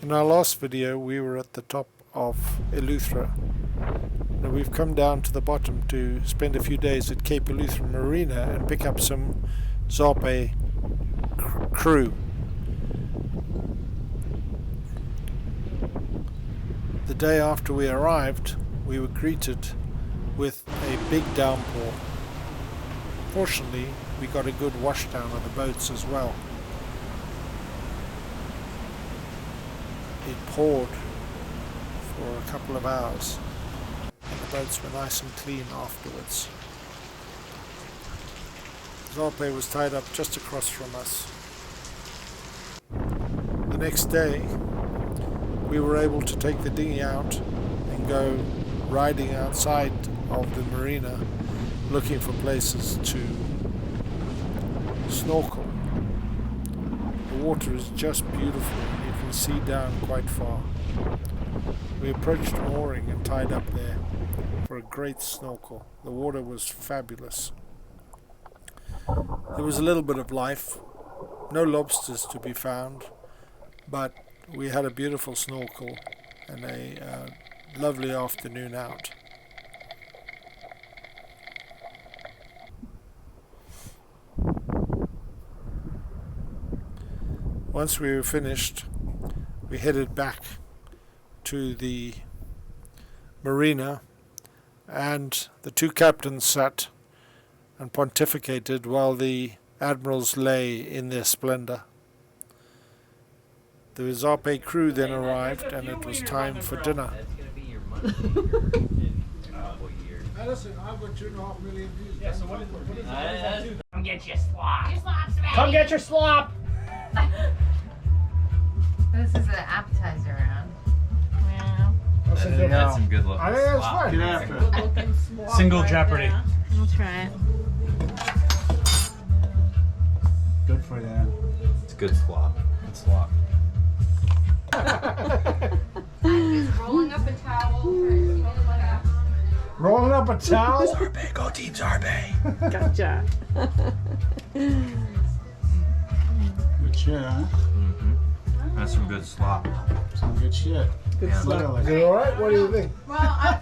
In our last video we were at the top of Eleuthera. Now we've come down to the bottom to spend a few days at Cape Eleuthera Marina and pick up some Zarpe crew. The day after we arrived, we were greeted with a big downpour. Fortunately, we got a good washdown of the boats as well. It poured for a couple of hours, and the boats were nice and clean afterwards. Zarpe was tied up just across from us. The next day, we were able to take the dinghy out and go riding outside of the marina, looking for places to snorkel. The water is just beautiful. You can see down quite far. We approached mooring and tied up there for a great snorkel. The water was fabulous. There was a little bit of life, no lobsters to be found, but we had a beautiful snorkel and a lovely afternoon out. Once we were finished, we headed back to the marina, and the two captains sat and pontificated while the admirals lay in their splendor. The Zarpe crew then arrived, and it was time for dinner. Listen, I've got 2.5 million views. Yeah, so what is Come get your slop. Your slop's ready. Come get your slop. This is an appetizer round. Yeah. That's some good looking. I think that's fine. Get after it. Good looking slop. Single right Jeopardy. there. I'll try it. Good for that. It's good slop. Good slop. I'm just rolling up a towel. Rolling up a towel? Zarpe, go Team Zarpe. Gotcha. Good shit, huh? That's some good slop. Some good shit. Good Yeah. slop. Is it alright? What do you think? Well, I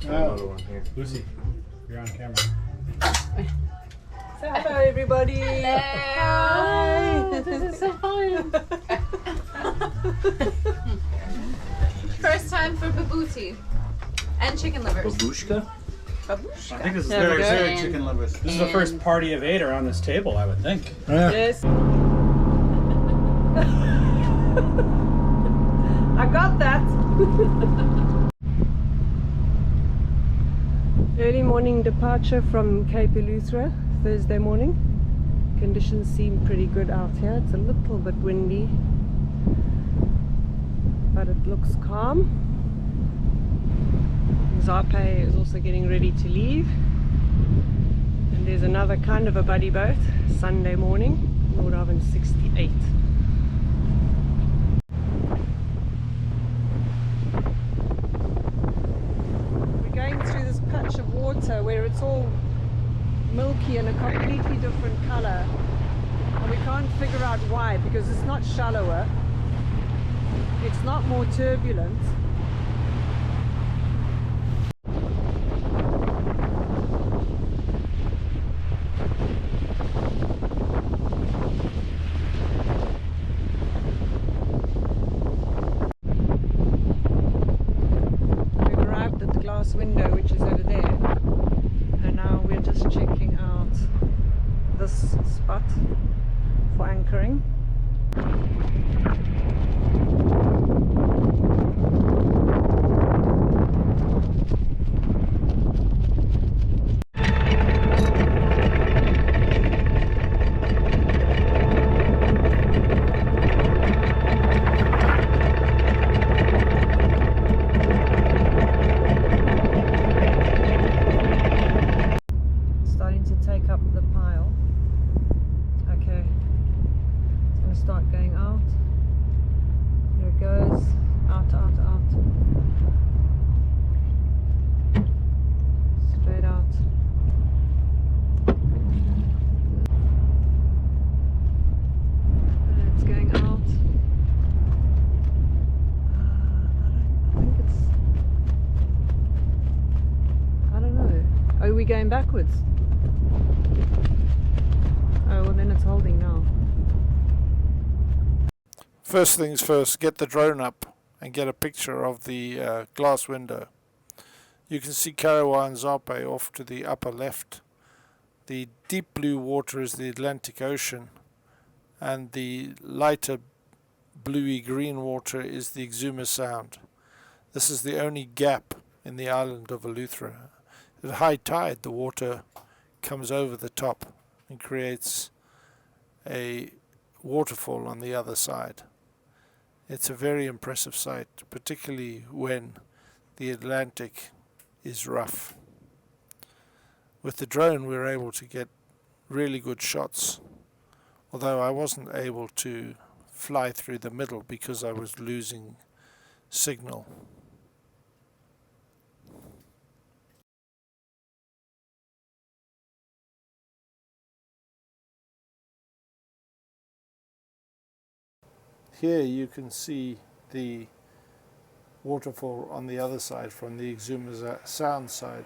another one here. Lucy, you're on camera. Say hello, everybody. Hi. This is so fun. First time for babuti and chicken livers. Babushka? I think this is There we go. Very chicken livers. This is the first party of 8 around this table, I would think. Yes. I got that. Early morning departure from Cape Eleuthera, Thursday morning. Conditions seem pretty good out here. It's a little bit windy, but it looks calm. Zarpe is also getting ready to leave. And there's another kind of a buddy boat, Sunday morning, Nordhavn 68. Going through this patch of water where it's all milky and a completely different color, and we can't figure out why, because it's not shallower, it's not more turbulent. Window, which is over there, and now we're just checking out this spot for anchoring. holding now. First things first, get the drone up and get a picture of the glass window. You can see Karawa and Zape off to the upper left. The deep blue water is the Atlantic Ocean, and the lighter bluey green water is the Exuma Sound. This is the only gap in the island of Eleuthera. At high tide, the water comes over the top and creates a waterfall on the other side. It's a very impressive sight, particularly when the Atlantic is rough. With the drone we were able to get really good shots, although I wasn't able to fly through the middle because I was losing signal. Here you can see the waterfall on the other side from the Exuma Sound side.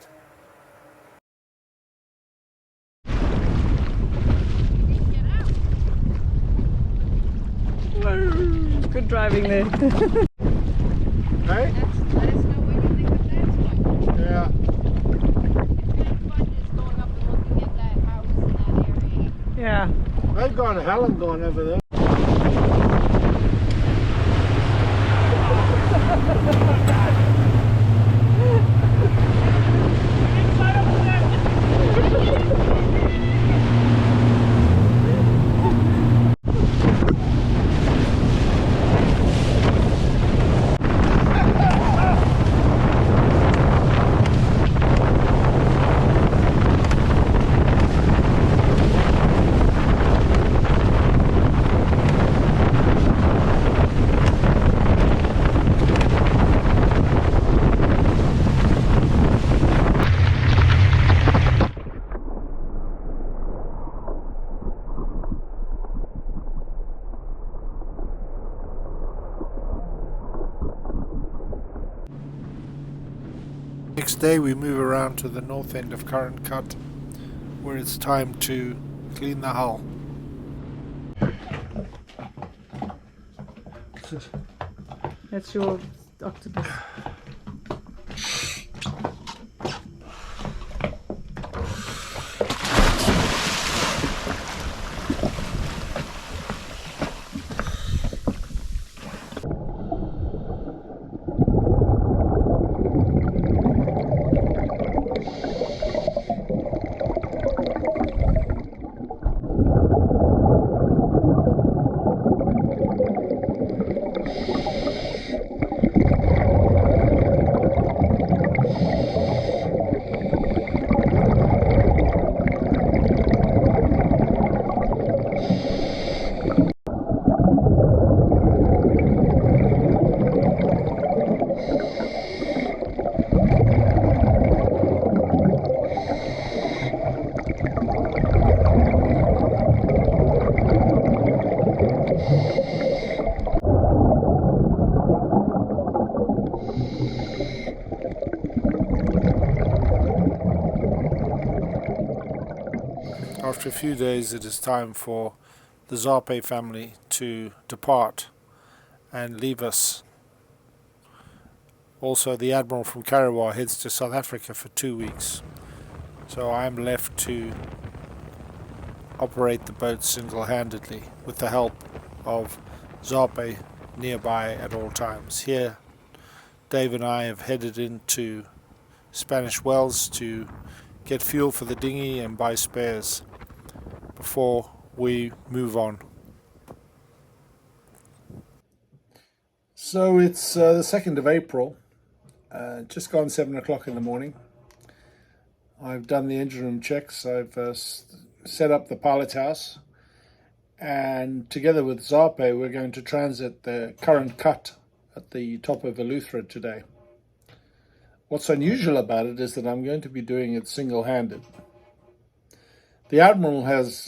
Good driving there. Hey? Let us know what you think of that one. Yeah. Fun is going up and looking at that house in that area. Yeah. They've got a hell of going over there. Next day we move around to the north end of Current Cut, where it's time to clean the hull. That's your octopus. After a few days it is time for the Zape family to depart and leave us. Also the Admiral from Karawa heads to South Africa for 2 weeks, so I'm left to operate the boat single-handedly with the help of Zape nearby at all times. Here Dave and I have headed into Spanish Wells to get fuel for the dinghy and buy spares before we move on. So it's the 2nd of April, just gone 7 o'clock in the morning. I've done the engine room checks, I've set up the pilot house, and together with Zape we're going to transit the Current Cut at the top of Eleuthera today. What's unusual about it is that I'm going to be doing it single-handed. The Admiral has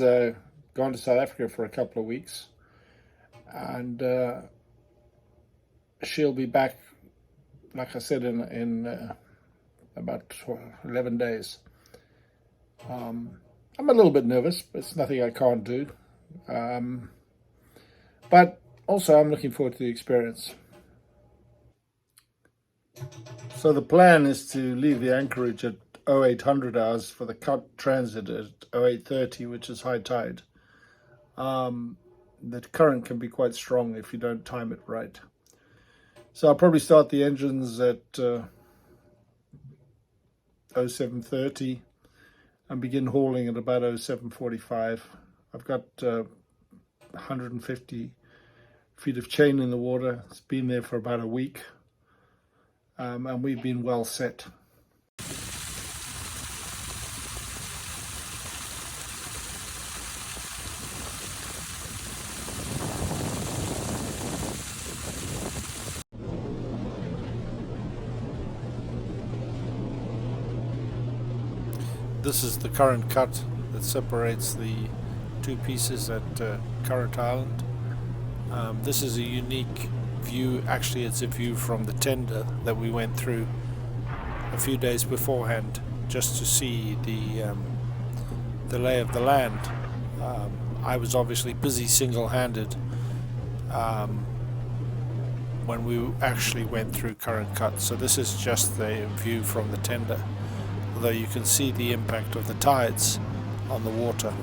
gone to South Africa for a couple of weeks, and she'll be back, like I said, in about 11 days. I'm a little bit nervous, but it's nothing I can't do. But also I'm looking forward to the experience. So the plan is to leave the anchorage at 0800 hours for the cut transit at 0830, which is high tide. The current can be quite strong if you don't time it right. So I'll probably start the engines at 0730 and begin hauling at about 0745. I've got 150 feet of chain in the water. It's been there for about a week, and we've been well set. This is the current cut that separates the two pieces at Cat Island. This is a unique view. Actually, it's a view from the tender that we went through a few days beforehand, just to see the lay of the land. I was obviously busy single-handed when we actually went through current cut. So this is just the view from the tender, although you can see the impact of the tides on the water.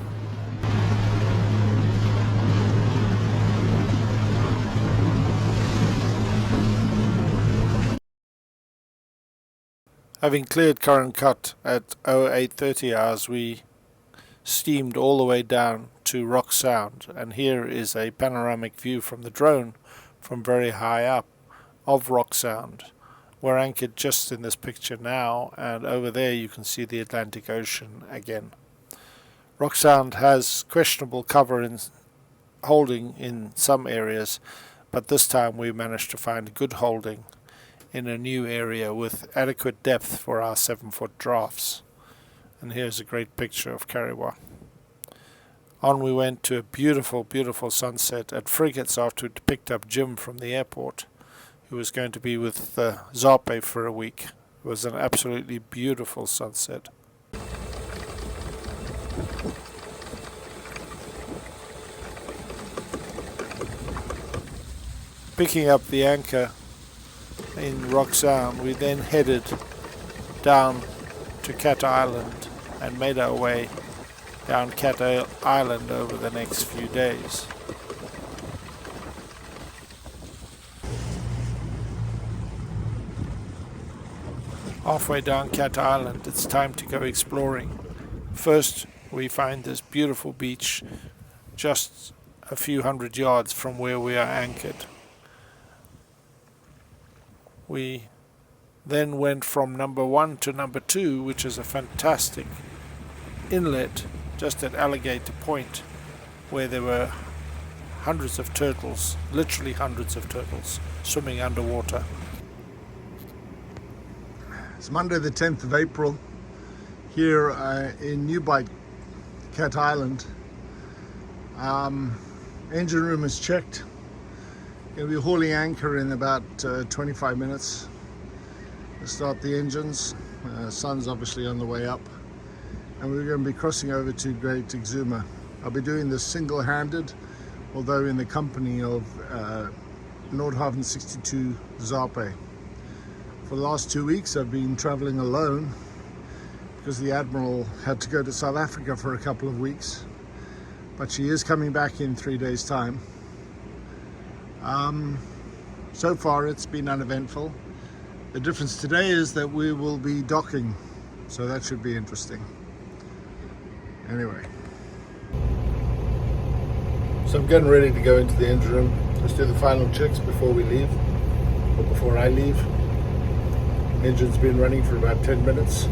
Having cleared current cut at 0830 hours, we steamed all the way down to Rock Sound, and here is a panoramic view from the drone from very high up of Rock Sound. We're anchored just in this picture now, and over there you can see the Atlantic Ocean again. Rock Sound has questionable cover in holding in some areas, but this time we managed to find good holding in a new area with adequate depth for our 7-foot drafts. And here's a great picture of Kariwa. On we went to a beautiful, beautiful sunset at Frigates after we picked up Jim from the airport, who was going to be with Zarpe for a week. It was an absolutely beautiful sunset. Picking up the anchor in Rock Sound, we then headed down to Cat Island and made our way down Cat Island over the next few days. Halfway down Cat Island, it's time to go exploring. First, we find this beautiful beach just a few hundred yards from where we are anchored. We then went from number 1 to number 2, which is a fantastic inlet just at Alligator Point, where there were hundreds of turtles, literally hundreds of turtles, swimming underwater. It's Monday the 10th of April here in New Bight, Cat Island. Engine room is checked. Going to be hauling anchor in about 25 minutes. We'll start the engines. Sun's obviously on the way up. And we're going to be crossing over to Great Exuma. I'll be doing this single-handed, although in the company of Nordhavn 62 Zarpe. For the last 2 weeks I've been traveling alone because the Admiral had to go to South Africa for a couple of weeks. But she is coming back in 3 days' time. So far it's been uneventful. The difference today is that we will be docking, so that should be interesting. Anyway, so I'm getting ready to go into the engine room. Let's do the final checks before we leave, or before I leave. Engine's been running for about 10 minutes.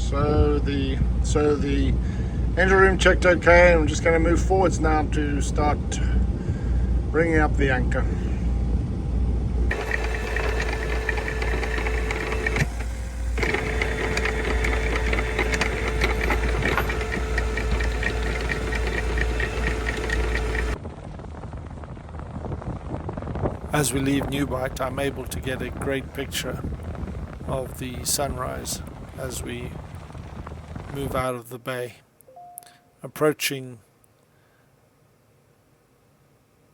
So the engine room checked okay, and I'm just going to move forwards now to start bringing up the anchor. As we leave Newbight, I'm able to get a great picture of the sunrise as we move out of the bay. Approaching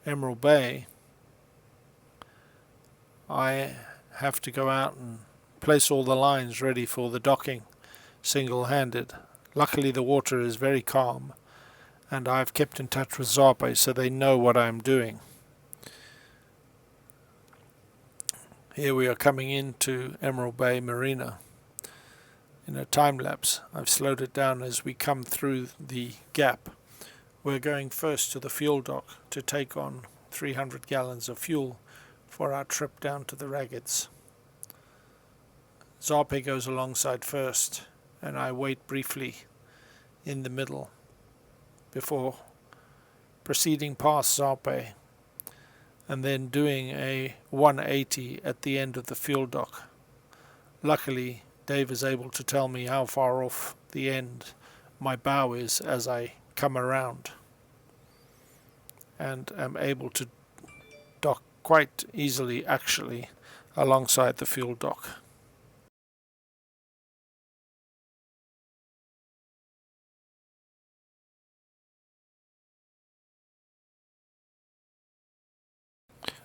Emerald Bay, I have to go out and place all the lines ready for the docking single-handed. Luckily the water is very calm, and I've kept in touch with Zarpe so they know what I'm doing. Here we are coming into Emerald Bay Marina in a time lapse. I've slowed it down as we come through the gap. We're going first to the fuel dock to take on 300 gallons of fuel for our trip down to the Raggeds. Zarpe goes alongside first, and I wait briefly in the middle before proceeding past Zarpe and then doing a 180 at the end of the fuel dock. Luckily, Dave is able to tell me how far off the end my bow is as I come around, and am able to dock quite easily actually alongside the fuel dock.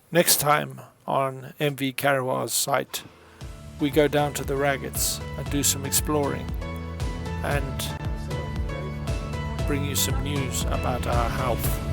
Next time on MV Karawa's site, we go down to the Raggeds and do some exploring and bring you some news about our health.